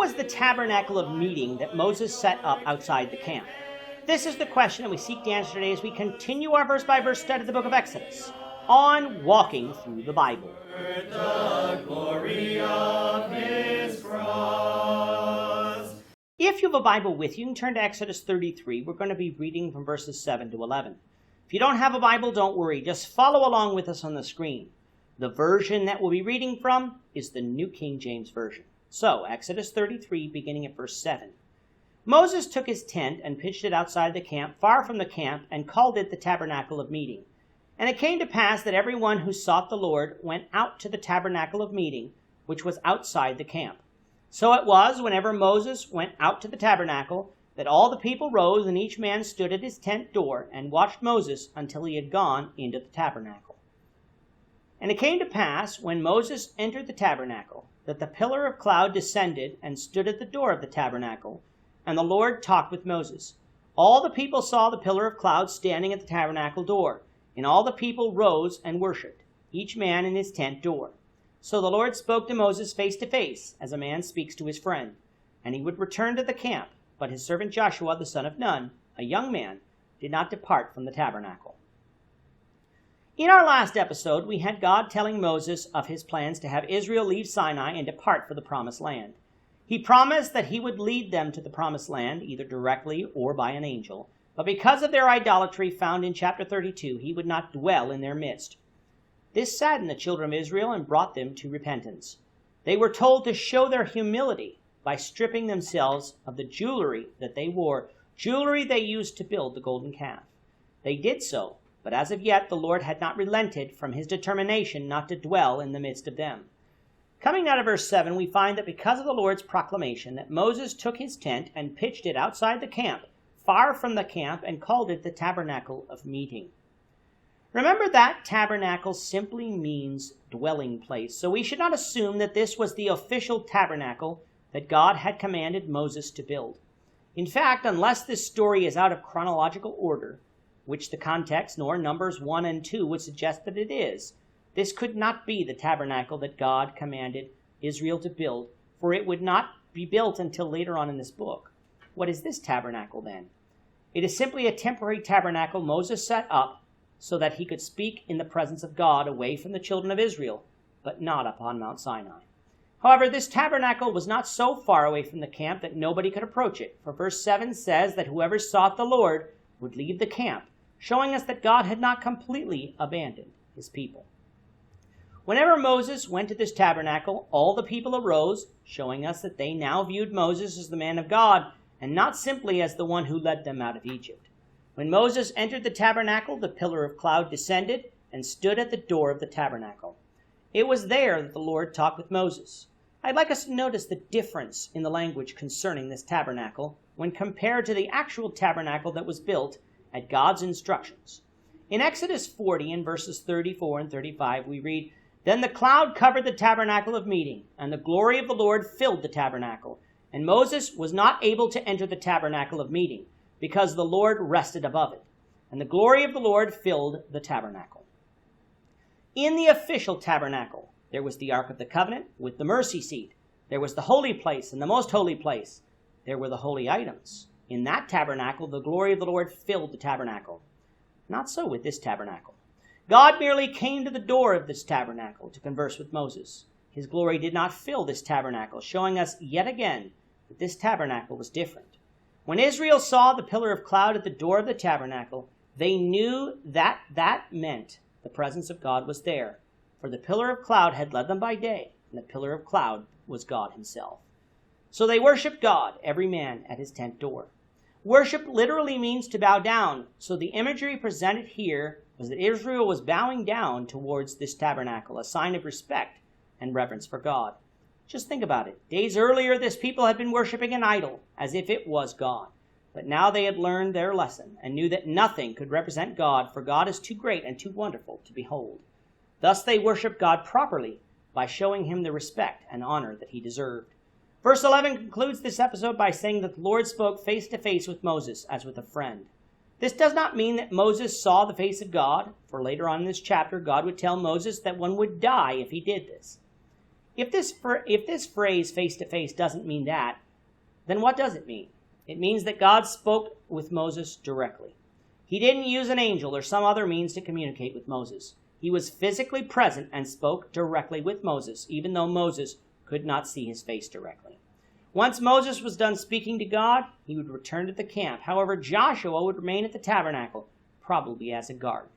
was the tabernacle of meeting that Moses set up outside the camp? This is the question that we seek to answer today as we continue our verse-by-verse study of the book of Exodus on walking through the Bible. The glory of his cross. If you have a Bible with you, you can turn to Exodus 33. We're going to be reading from verses 7 to 11. If you don't have a Bible, don't worry. Just follow along with us on the screen. The version that we'll be reading from is the New King James Version. So, Exodus 33, beginning at verse 7. Moses took his tent and pitched it outside the camp, far from the camp, and called it the Tabernacle of Meeting. And it came to pass that everyone who sought the Lord went out to the Tabernacle of Meeting, which was outside the camp. So it was, whenever Moses went out to the tabernacle, that all the people rose, and each man stood at his tent door, and watched Moses until he had gone into the tabernacle. And it came to pass, when Moses entered the tabernacle, that the pillar of cloud descended and stood at the door of the tabernacle, and the Lord talked with Moses. All the people saw the pillar of cloud standing at the tabernacle door, and all the people rose and worshipped, each man in his tent door. So the Lord spoke to Moses face to face, as a man speaks to his friend. And he would return to the camp, but his servant Joshua the son of Nun, a young man, did not depart from the tabernacle. In our last episode, we had God telling Moses of his plans to have Israel leave Sinai and depart for the promised land. He promised that he would lead them to the promised land, either directly or by an angel. But because of their idolatry found in chapter 32, he would not dwell in their midst. This saddened the children of Israel and brought them to repentance. They were told to show their humility by stripping themselves of the jewelry that they wore, jewelry they used to build the golden calf. They did so, but as of yet the Lord had not relented from his determination not to dwell in the midst of them. Coming out of verse 7, we find that because of the Lord's proclamation that Moses took his tent and pitched it outside the camp, far from the camp, and called it the Tabernacle of Meeting. Remember that tabernacle simply means dwelling place, so we should not assume that this was the official tabernacle that God had commanded Moses to build. In fact, unless this story is out of chronological order, which the context nor Numbers 1 and 2 would suggest that it is, this could not be the tabernacle that God commanded Israel to build, for it would not be built until later on in this book. What is this tabernacle then? It is simply a temporary tabernacle Moses set up so that he could speak in the presence of God away from the children of Israel, but not upon Mount Sinai. However, this tabernacle was not so far away from the camp that nobody could approach it, for verse 7 says that whoever sought the Lord would leave the camp, showing us that God had not completely abandoned his people. Whenever Moses went to this tabernacle, all the people arose, showing us that they now viewed Moses as the man of God, and not simply as the one who led them out of Egypt. When Moses entered the tabernacle, the pillar of cloud descended and stood at the door of the tabernacle. It was there that the Lord talked with Moses. I'd like us to notice the difference in the language concerning this tabernacle when compared to the actual tabernacle that was built at God's instructions. In Exodus 40, in verses 34 and 35, we read, "Then the cloud covered the tabernacle of meeting, and the glory of the Lord filled the tabernacle. And Moses was not able to enter the tabernacle of meeting, because the Lord rested above it. And the glory of the Lord filled the tabernacle." In the official tabernacle, there was the Ark of the Covenant with the mercy seat. There was the holy place and the most holy place. There were the holy items. In that tabernacle, the glory of the Lord filled the tabernacle. Not so with this tabernacle. God merely came to the door of this tabernacle to converse with Moses. His glory did not fill this tabernacle, showing us yet again that this tabernacle was different. When Israel saw the pillar of cloud at the door of the tabernacle, they knew that that meant the presence of God was there, for the pillar of cloud had led them by day, and the pillar of cloud was God himself. So they worshiped God, every man at his tent door. Worship literally means to bow down, so the imagery presented here was that Israel was bowing down towards this tabernacle, a sign of respect and reverence for God. Just think about it. Days earlier, this people had been worshiping an idol as if it was God. But now they had learned their lesson and knew that nothing could represent God, for God is too great and too wonderful to behold. Thus they worshiped God properly by showing him the respect and honor that he deserved. Verse 11 concludes this episode by saying that the Lord spoke face to face with Moses as with a friend. This does not mean that Moses saw the face of God, for later on in this chapter, God would tell Moses that one would die if he did this. If this phrase face-to-face doesn't mean that, then what does it mean? It means that God spoke with Moses directly. He didn't use an angel or some other means to communicate with Moses. He was physically present and spoke directly with Moses, even though Moses could not see his face directly. Once Moses was done speaking to God, he would return to the camp. However, Joshua would remain at the tabernacle, probably as a guard.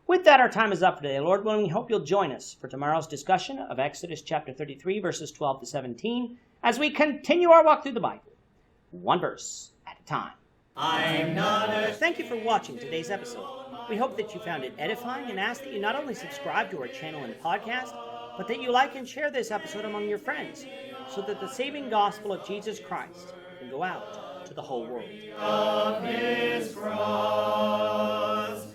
With that, our time is up for today. Lord willing, we hope you'll join us for tomorrow's discussion of Exodus chapter 33, verses 12 to 17, as we continue our walk through the Bible, one verse at a time. I'm not ashamed. Thank you for watching today's episode. We hope that you found it edifying and ask that you not only subscribe to our channel and podcast, but that you like and share this episode among your friends, so that the saving gospel of Jesus Christ can go out to the whole world. Of his cross.